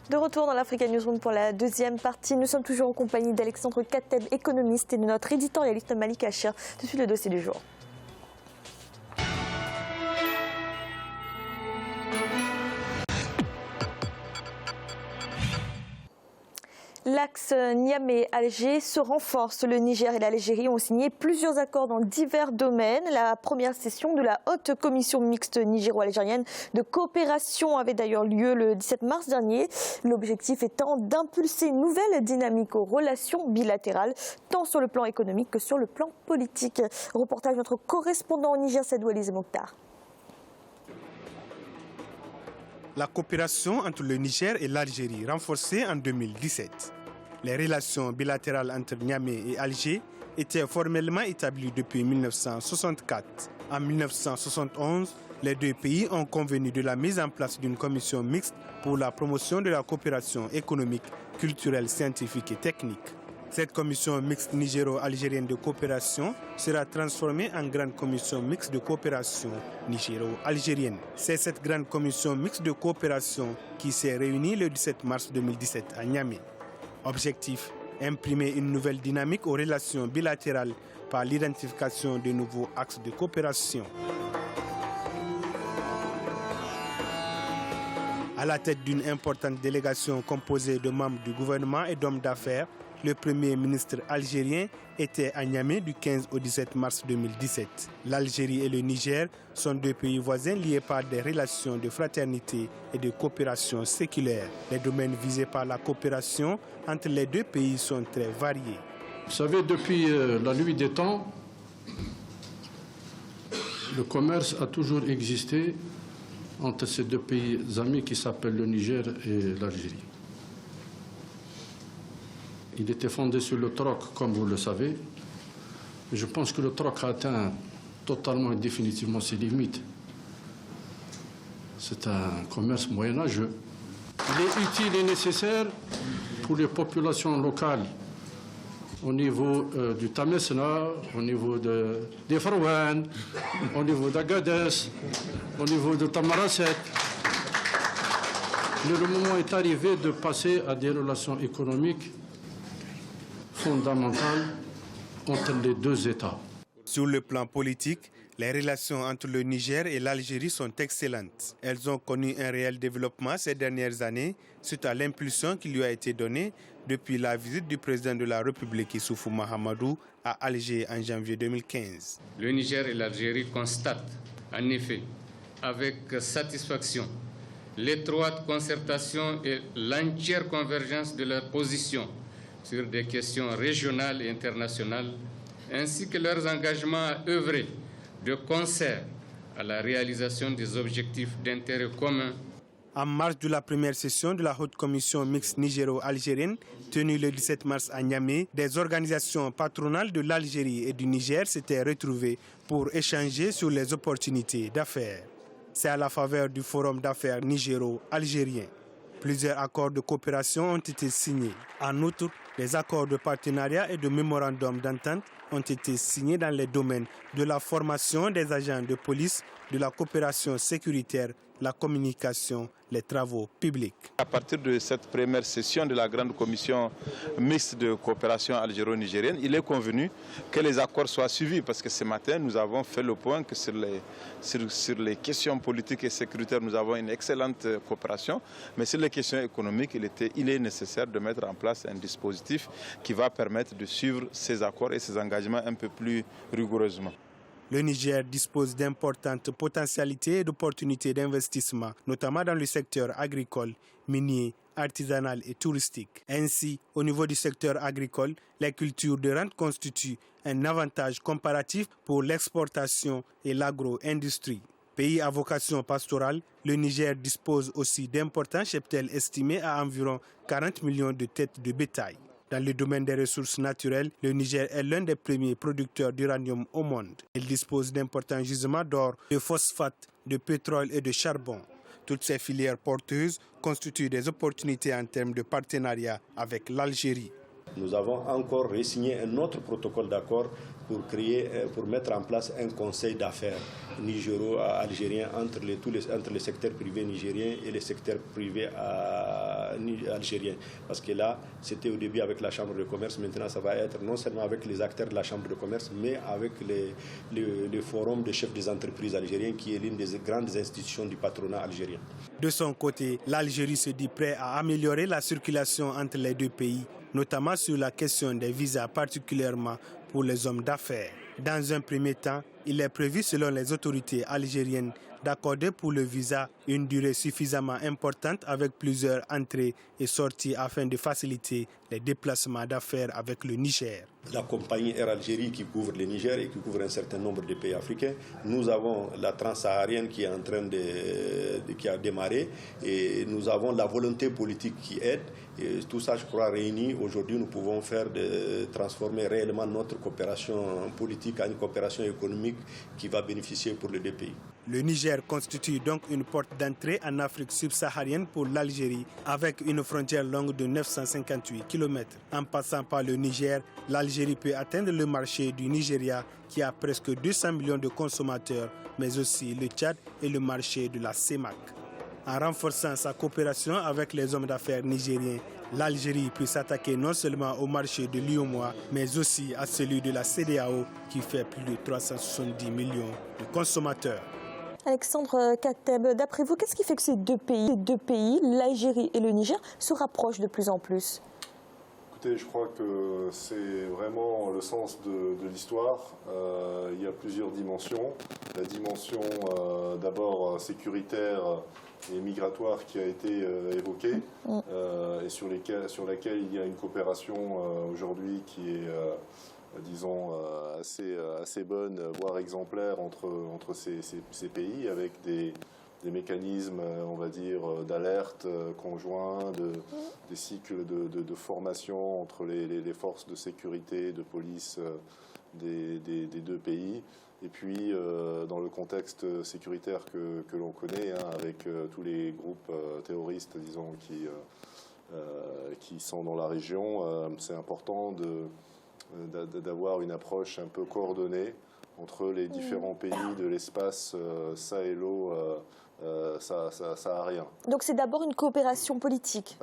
De retour dans l'Africa Newsroom pour la deuxième partie. Nous sommes toujours en compagnie d'Alexandre Kateb, économiste, et de notre éditorialiste Malik Achir. Tout de suite, le dossier du jour. L'axe Niamey-Alger se renforce. Le Niger et l'Algérie ont signé plusieurs accords dans divers domaines. La première session de la haute commission mixte nigéro-algérienne de coopération avait d'ailleurs lieu le 17 mars dernier. L'objectif étant d'impulser une nouvelle dynamique aux relations bilatérales, tant sur le plan économique que sur le plan politique. Reportage de notre correspondant au Niger, Sadou Alizé Mokhtar. La coopération entre le Niger et l'Algérie renforcée en 2017. Les relations bilatérales entre Niamey et Alger étaient formellement établies depuis 1964. En 1971, les deux pays ont convenu de la mise en place d'une commission mixte pour la promotion de la coopération économique, culturelle, scientifique et technique. Cette commission mixte nigéro-algérienne de coopération sera transformée en grande commission mixte de coopération nigéro-algérienne. C'est cette grande commission mixte de coopération qui s'est réunie le 17 mars 2017 à Niamey. Objectif, imprimer une nouvelle dynamique aux relations bilatérales par l'identification de nouveaux axes de coopération. À la tête d'une importante délégation composée de membres du gouvernement et d'hommes d'affaires, le Premier ministre algérien était à Niamey du 15 au 17 mars 2017. L'Algérie et le Niger sont deux pays voisins liés par des relations de fraternité et de coopération séculaire. Les domaines visés par la coopération entre les deux pays sont très variés. Vous savez, depuis la nuit des temps, le commerce a toujours existé entre ces deux pays amis qui s'appellent le Niger et l'Algérie. Il était fondé sur le troc, comme vous le savez. Je pense que le troc a atteint totalement et définitivement ses limites. C'est un commerce moyenâgeux. Il est utile et nécessaire pour les populations locales au niveau du Tamesna, au niveau des Farouane, au niveau d'Agadez, au niveau de Tamaracet. Le moment est arrivé de passer à des relations économiques fondamentales entre les deux États. Sur le plan politique, les relations entre le Niger et l'Algérie sont excellentes. Elles ont connu un réel développement ces dernières années suite à l'impulsion qui lui a été donnée depuis la visite du président de la République Issoufou Mahamadou à Alger en janvier 2015. Le Niger et l'Algérie constatent en effet avec satisfaction l'étroite concertation et l'entière convergence de leurs positions sur des questions régionales et internationales, ainsi que leurs engagements à œuvrer de concert à la réalisation des objectifs d'intérêt commun. En marge de la première session de la haute commission mixte nigéro-algérienne, tenue le 17 mars à Niamey, des organisations patronales de l'Algérie et du Niger s'étaient retrouvées pour échanger sur les opportunités d'affaires. C'est à la faveur du forum d'affaires nigéro-algérien. Plusieurs accords de coopération ont été signés. En outre, des accords de partenariat et de mémorandum d'entente ont été signés dans les domaines de la formation des agents de police, de la coopération sécuritaire, la communication, les travaux publics. À partir de cette première session de la grande commission mixte de coopération algéro-nigérienne, il est convenu que les accords soient suivis parce que ce matin, nous avons fait le point que sur les questions politiques et sécuritaires, nous avons une excellente coopération. Mais sur les questions économiques, il est nécessaire de mettre en place un dispositif qui va permettre de suivre ces accords et ces engagements un peu plus rigoureusement. Le Niger dispose d'importantes potentialités et d'opportunités d'investissement, notamment dans le secteur agricole, minier, artisanal et touristique. Ainsi, au niveau du secteur agricole, les cultures de rente constituent un avantage comparatif pour l'exportation et l'agro-industrie. Pays à vocation pastorale, le Niger dispose aussi d'importants cheptels estimés à environ 40 millions de têtes de bétail. Dans le domaine des ressources naturelles, le Niger est l'un des premiers producteurs d'uranium au monde. Il dispose d'importants gisements d'or, de phosphate, de pétrole et de charbon. Toutes ces filières porteuses constituent des opportunités en termes de partenariat avec l'Algérie. Nous avons encore re-signé un autre protocole d'accord pour mettre en place un conseil d'affaires nigéro-algérien entre les secteurs privés nigériens et les secteurs privés algériens. Parce que là, c'était au début avec la Chambre de commerce, maintenant ça va être non seulement avec les acteurs de la Chambre de commerce, mais avec le forum des chefs des entreprises algériens, qui est l'une des grandes institutions du patronat algérien. De son côté, l'Algérie se dit prête à améliorer la circulation entre les deux pays, notamment sur la question des visas, particulièrement pour les hommes d'affaires. Dans un premier temps, il est prévu, selon les autorités algériennes, d'accorder pour le visa une durée suffisamment importante avec plusieurs entrées et sorties afin de faciliter les déplacements d'affaires avec le Niger. La compagnie Air Algérie qui couvre le Niger et qui couvre un certain nombre de pays africains. Nous avons la transsaharienne qui est en train qui a démarré, et nous avons la volonté politique qui aide. Et tout ça, je crois, réuni aujourd'hui, nous pouvons transformer réellement notre coopération politique en une coopération économique qui va bénéficier pour les deux pays. Le Niger constitue donc une porte d'entrée en Afrique subsaharienne pour l'Algérie, avec une frontière longue de 958 km. En passant par le Niger, l'Algérie peut atteindre le marché du Nigeria, qui a presque 200 millions de consommateurs, mais aussi le Tchad et le marché de la CEMAC. En renforçant sa coopération avec les hommes d'affaires nigériens, l'Algérie peut s'attaquer non seulement au marché de l'UEMOA, mais aussi à celui de la CEDEAO, qui fait plus de 370 millions de consommateurs. Alexandre Kateb, d'après vous, qu'est-ce qui fait que ces deux pays, l'Algérie et le Niger, se rapprochent de plus en plus ? Écoutez, je crois que c'est vraiment le sens de l'histoire. Il y a plusieurs dimensions. La dimension d'abord sécuritaire et migratoire qui a été évoquée et sur laquelle il y a une coopération aujourd'hui qui est disons, assez bonne, voire exemplaire entre ces pays, avec des mécanismes, on va dire, d'alerte conjoints, des cycles de formation entre les forces de sécurité, de police des deux pays. Et puis, dans le contexte sécuritaire que l'on connaît, avec tous les groupes terroristes, disons, qui sont dans la région, c'est important d'avoir une approche un peu coordonnée entre les différents pays de l'espace sahélo-saharien. Donc c'est d'abord une coopération politique.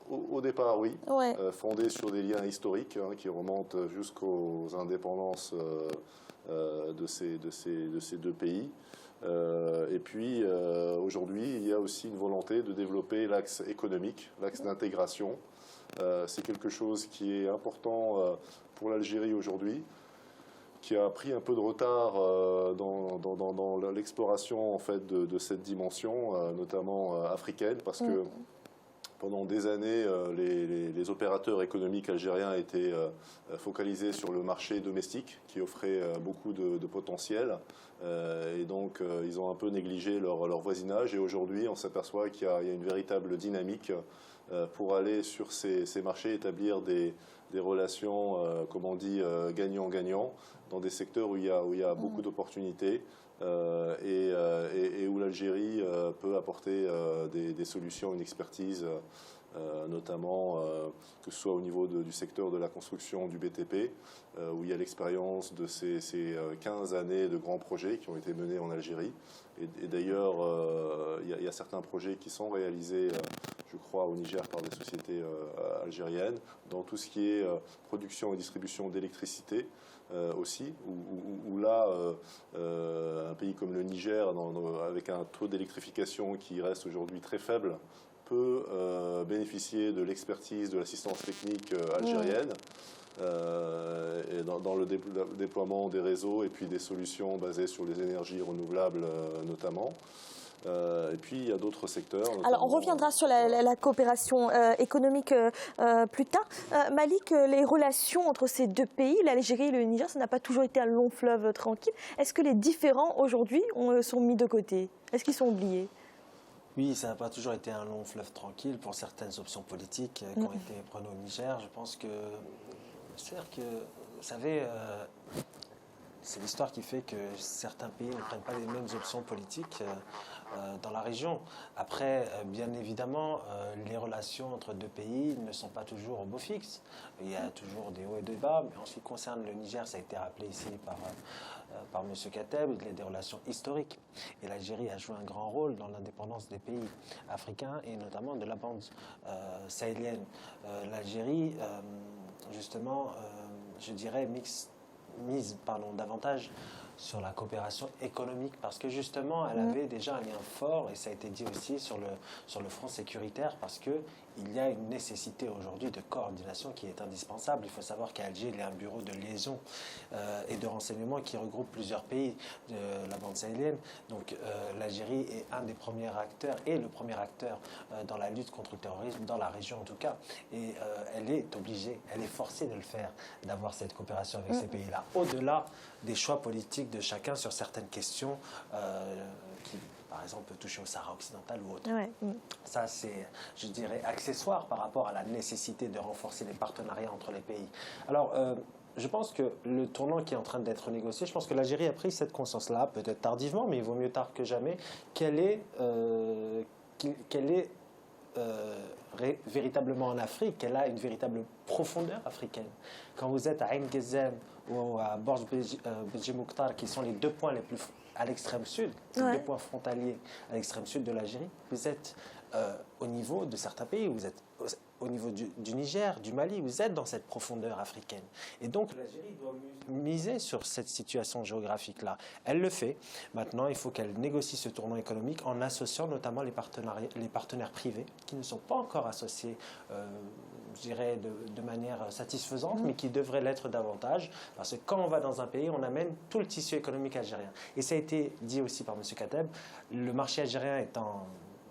Au départ, oui, ouais. Fondée sur des liens historiques qui remontent jusqu'aux indépendances de ces deux pays. Et puis aujourd'hui, il y a aussi une volonté de développer l'axe économique, l'axe d'intégration. C'est quelque chose qui est important pour l'Algérie aujourd'hui, qui a pris un peu de retard dans l'exploration en fait, de cette dimension, notamment africaine, parce que pendant des années, les opérateurs économiques algériens étaient focalisés sur le marché domestique, qui offrait beaucoup de potentiel. Et donc, ils ont un peu négligé leur voisinage. Et aujourd'hui, on s'aperçoit qu'il y a une véritable dynamique pour aller sur ces marchés, établir des relations, comme on dit, gagnant-gagnant, dans des secteurs où il y a beaucoup d'opportunités et où l'Algérie peut apporter des solutions, une expertise, notamment que ce soit au niveau du secteur de la construction du BTP, où il y a l'expérience de ces 15 années de grands projets qui ont été menés en Algérie. Et d'ailleurs, il y a certains projets qui sont réalisés, je crois, au Niger par des sociétés algériennes, dans tout ce qui est production et distribution d'électricité aussi, où là, un pays comme le Niger, avec un taux d'électrification qui reste aujourd'hui très faible, peut bénéficier de l'expertise, de l'assistance technique algérienne. Et dans le déploiement des réseaux et puis des solutions basées sur les énergies renouvelables notamment. Et puis il y a d'autres secteurs. Alors on reviendra sur la coopération économique plus tard. Malik, les relations entre ces deux pays, l'Algérie et le Niger, ça n'a pas toujours été un long fleuve tranquille. Est-ce que les différends aujourd'hui sont mis de côté? Est-ce qu'ils sont oubliés? Oui, ça n'a pas toujours été un long fleuve tranquille pour certaines options politiques qui ont été prises au Niger. Je pense que, c'est-à-dire que, vous savez, C'est l'histoire qui fait que certains pays ne prennent pas les mêmes options politiques dans la région. Après, bien évidemment, les relations entre deux pays ne sont pas toujours au beau fixe. Il y a toujours des hauts et des bas, mais en ce qui concerne le Niger, ça a été rappelé ici par M. Kateb, il y a des relations historiques. Et l'Algérie a joué un grand rôle dans l'indépendance des pays africains et notamment de la bande sahélienne. L'Algérie, justement, je dirais, mise davantage sur la coopération économique parce que justement elle avait déjà un lien fort et ça a été dit aussi sur le front sécuritaire parce que il y a une nécessité aujourd'hui de coordination qui est indispensable. Il faut savoir qu'à Alger, il y a un bureau de liaison et de renseignement qui regroupe plusieurs pays de la bande sahélienne. Donc l'Algérie est un des premiers acteurs et le premier acteur dans la lutte contre le terrorisme, dans la région en tout cas. Et elle est obligée, elle est forcée de le faire, d'avoir cette coopération avec ces pays-là. Au-delà des choix politiques de chacun sur certaines questions qui, par exemple, peut toucher au Sahara occidental ou autre. Ouais. Ça, c'est, je dirais, accessoire par rapport à la nécessité de renforcer les partenariats entre les pays. Alors, je pense que le tournant qui est en train d'être négocié, je pense que l'Algérie a pris cette conscience-là, peut-être tardivement, mais il vaut mieux tard que jamais, qu'elle est véritablement en Afrique, qu'elle a une véritable profondeur africaine. Quand vous êtes à Ain Ghezem ou à Borj Bedji Mouktar, qui sont les deux points les plus à l'extrême sud, les deux points frontaliers à l'extrême sud de l'Algérie, vous êtes au niveau de certains pays, vous êtes au niveau du Niger, du Mali, vous êtes dans cette profondeur africaine. Et donc l'Algérie doit miser sur cette situation géographique-là. Elle le fait. Maintenant, il faut qu'elle négocie ce tournant économique en associant notamment les partenaires privés qui ne sont pas encore associés, je dirais, de manière satisfaisante, mais qui devraient l'être davantage. Parce que quand on va dans un pays, on amène tout le tissu économique algérien. Et ça a été dit aussi par M. Kateb, le marché algérien étant,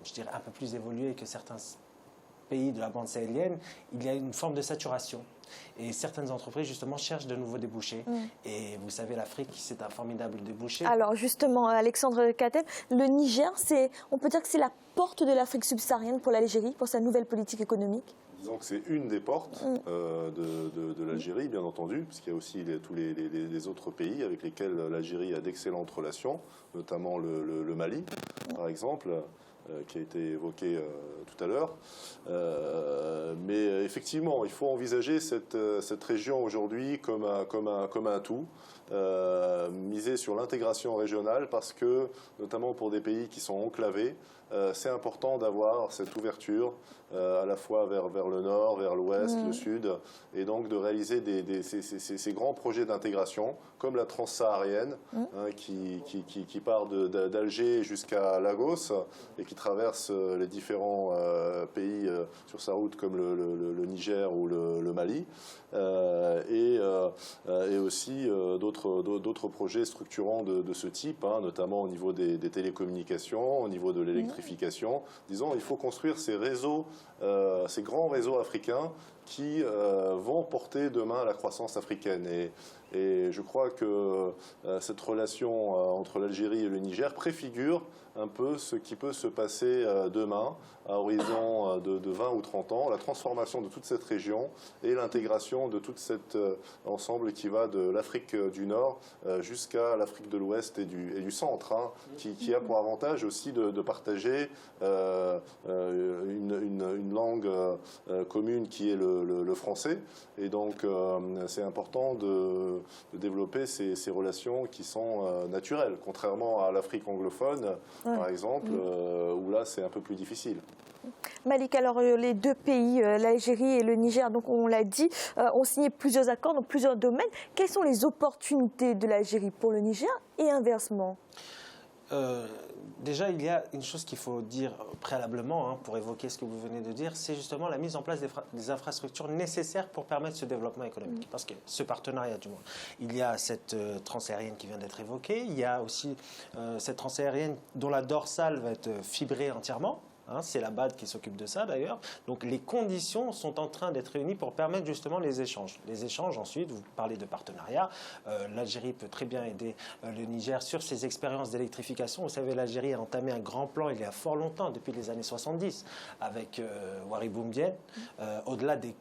je dirais, un peu plus évolué que certains pays de la bande sahélienne, il y a une forme de saturation. Et certaines entreprises, justement, cherchent de nouveaux débouchés. Et vous savez, l'Afrique, c'est un formidable débouché. Alors, justement, Alexandre Kateb, le Niger, on peut dire que c'est la porte de l'Afrique subsaharienne pour l'Algérie, pour sa nouvelle politique économique? Disons que c'est une des portes de l'Algérie, bien entendu, parce qu'il y a aussi tous les autres pays avec lesquels l'Algérie a d'excellentes relations, notamment le Mali, par exemple, qui a été évoqué tout à l'heure. Mais effectivement, il faut envisager cette région aujourd'hui comme un tout, miser sur l'intégration régionale parce que, notamment pour des pays qui sont enclavés, c'est important d'avoir cette ouverture à la fois vers le nord, vers l'ouest, le sud, et donc de réaliser ces grands projets d'intégration, comme la transsaharienne, qui part d'Alger jusqu'à Lagos et qui traverse les différents pays sur sa route, comme le Niger ou le Mali, et aussi d'autres projets structurants de ce type, notamment au niveau des télécommunications, au niveau de l'électrification. Disons, il faut construire ces réseaux, ces grands réseaux africains qui vont porter demain la croissance africaine. Et je crois que cette relation entre l'Algérie et le Niger préfigure un peu ce qui peut se passer demain, à horizon de 20 ou 30 ans, la transformation de toute cette région et l'intégration de tout cet ensemble qui va de l'Afrique du Nord jusqu'à l'Afrique de l'Ouest et du centre, qui a pour avantage aussi de partager une langue commune qui est le français. Et donc, c'est important de développer ces relations qui sont naturelles, contrairement à l'Afrique anglophone, par exemple, où là, c'est un peu plus difficile. Malik, alors les deux pays, l'Algérie et le Niger, donc on l'a dit, ont signé plusieurs accords dans plusieurs domaines. Quelles sont les opportunités de l'Algérie pour le Niger et inversement? Déjà, il y a une chose qu'il faut dire préalablement pour évoquer ce que vous venez de dire, c'est justement la mise en place des infrastructures nécessaires pour permettre ce développement économique. Parce que ce partenariat, du moins, il y a cette transaérienne qui vient d'être évoquée, il y a aussi cette transaérienne dont la dorsale va être fibrée entièrement. C'est la BAD qui s'occupe de ça d'ailleurs. Donc les conditions sont en train d'être réunies pour permettre justement les échanges. Les échanges ensuite, vous parlez de partenariat. L'Algérie peut très bien aider le Niger sur ses expériences d'électrification. Vous savez, l'Algérie a entamé un grand plan il y a fort longtemps, depuis les années 70, avec Wari Boumdienne. Au-delà des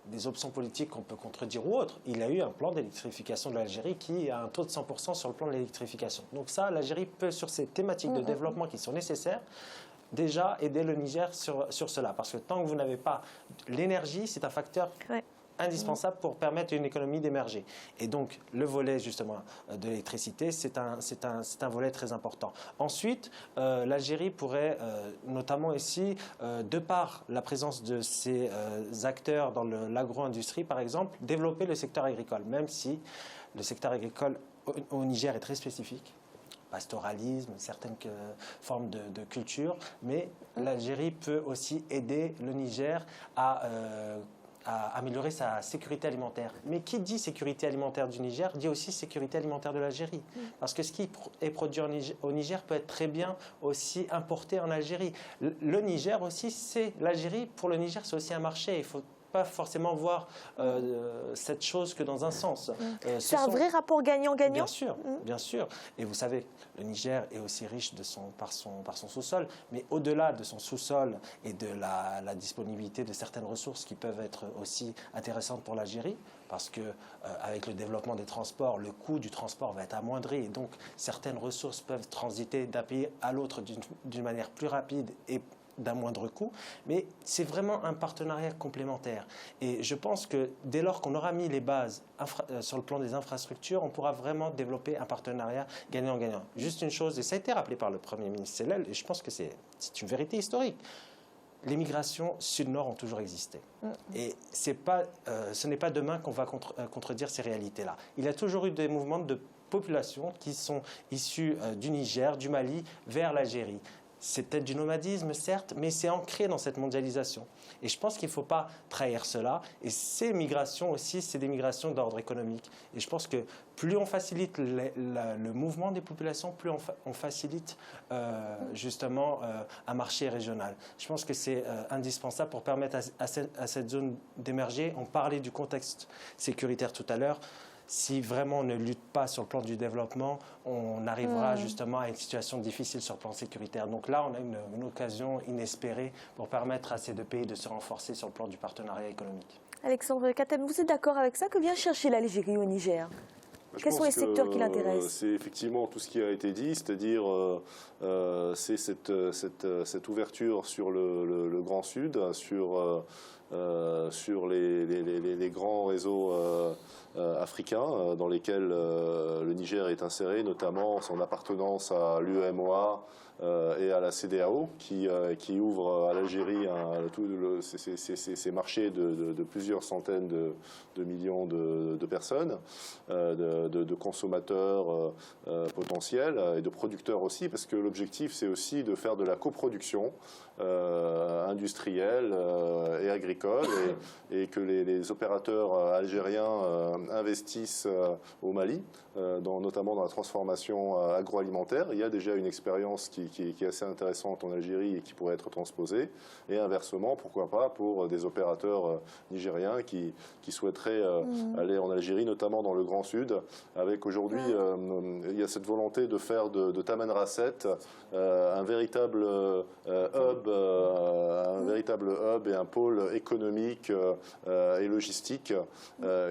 des options politiques qu'on peut contredire ou autres, il y a eu un plan d'électrification de l'Algérie qui a un taux de 100% sur le plan de l'électrification. Donc ça, l'Algérie peut, sur ces thématiques de développement qui sont nécessaires, déjà aider le Niger sur cela. Parce que tant que vous n'avez pas l'énergie, c'est un facteur indispensable pour permettre à une économie d'émerger. Et donc, le volet, justement, de l'électricité, c'est un volet très important. Ensuite, l'Algérie pourrait, notamment ici, de par la présence de ces acteurs dans l'agro-industrie, par exemple, développer le secteur agricole, même si le secteur agricole au Niger est très spécifique. Pastoralisme, certaines formes de culture, mais l'Algérie peut aussi aider le Niger à améliorer sa sécurité alimentaire. Mais qui dit sécurité alimentaire du Niger dit aussi sécurité alimentaire de l'Algérie. Parce que ce qui est produit au Niger peut être très bien aussi importé en Algérie. Le Niger aussi, c'est l'Algérie. Pour le Niger, c'est aussi un marché. Il faut pas forcément voir cette chose que dans un sens. C'est un vrai rapport gagnant-gagnant. Bien sûr, bien sûr. Et vous savez, le Niger est aussi riche par son sous-sol, mais au-delà de son sous-sol et de la disponibilité de certaines ressources qui peuvent être aussi intéressantes pour l'Algérie, parce que avec le développement des transports, le coût du transport va être amoindri, et donc certaines ressources peuvent transiter d'un pays à l'autre d'une manière plus rapide et d'un moindre coût, mais c'est vraiment un partenariat complémentaire. Et je pense que dès lors qu'on aura mis les bases sur le plan des infrastructures, on pourra vraiment développer un partenariat gagnant-gagnant. Juste une chose, et ça a été rappelé par le Premier ministre Sellel, et je pense que c'est une vérité historique. Les migrations sud-nord ont toujours existé. Et ce n'est pas demain qu'on va contredire ces réalités-là. Il y a toujours eu des mouvements de population qui sont issus du Niger, du Mali, vers l'Algérie. C'est peut-être du nomadisme, certes, mais c'est ancré dans cette mondialisation. Et je pense qu'il ne faut pas trahir cela. Et ces migrations aussi, c'est des migrations d'ordre économique. Et je pense que plus on facilite le mouvement des populations, plus on facilite justement un marché régional. Je pense que c'est indispensable pour permettre à cette zone d'émerger. On parlait du contexte sécuritaire tout à l'heure. Si vraiment on ne lutte pas sur le plan du développement, on arrivera justement à une situation difficile sur le plan sécuritaire. Donc là, on a une occasion inespérée pour permettre à ces deux pays de se renforcer sur le plan du partenariat économique. Alexandre Katem, vous êtes d'accord avec ça? Que vient chercher l'Algérie au Niger? Quels sont les secteurs qui l'intéressent? C'est effectivement tout ce qui a été dit, c'est-à-dire c'est cette ouverture sur le Grand Sud, sur les grands réseaux africains dans lesquels le Niger est inséré, notamment son appartenance à l'UEMOA et à la CEDEAO, qui ouvre à l'Algérie ces marchés de plusieurs centaines de millions de personnes, de consommateurs potentiels et de producteurs aussi, parce que l'objectif c'est aussi de faire de la coproduction industrielle et agricole, et que les opérateurs algériens investissent au Mali, notamment dans la transformation agroalimentaire. Il y a déjà une expérience qui est assez intéressante en Algérie et qui pourrait être transposée, et inversement, pourquoi pas, pour des opérateurs nigériens qui souhaiteraient aller en Algérie, notamment dans le Grand Sud, avec aujourd'hui, il y a cette volonté de faire de Tamanrasset un véritable hub et un pôle économique et logistique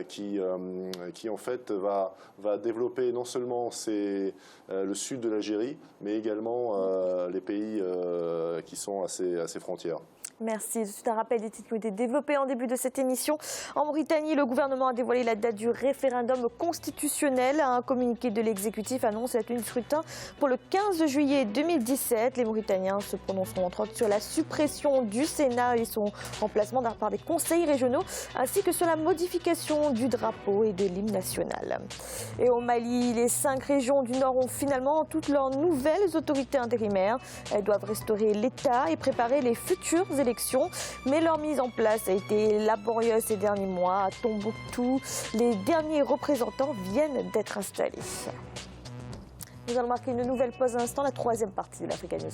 qui en fait va développer non seulement le sud de l'Algérie, mais également les pays qui sont à ses frontières. Merci. C'est un rappel des titres qui ont été développés en début de cette émission. En Mauritanie, le gouvernement a dévoilé la date du référendum constitutionnel. Un communiqué de l'exécutif annonce la tenue du scrutin pour le 15 juillet 2017. Les Mauritaniens se prononceront entre autres sur la suppression du Sénat et son remplacement par des conseils régionaux, ainsi que sur la modification du drapeau et de l'hymne national. Et au Mali, les 5 régions du Nord ont finalement toutes leurs nouvelles autorités intérimaires. Elles doivent restaurer l'État et préparer les futures élections. Mais leur mise en place a été laborieuse ces derniers mois. À Tombouctou, les derniers représentants viennent d'être installés. Nous allons marquer une nouvelle pause à l'instant, la 3e partie de l'Africa News.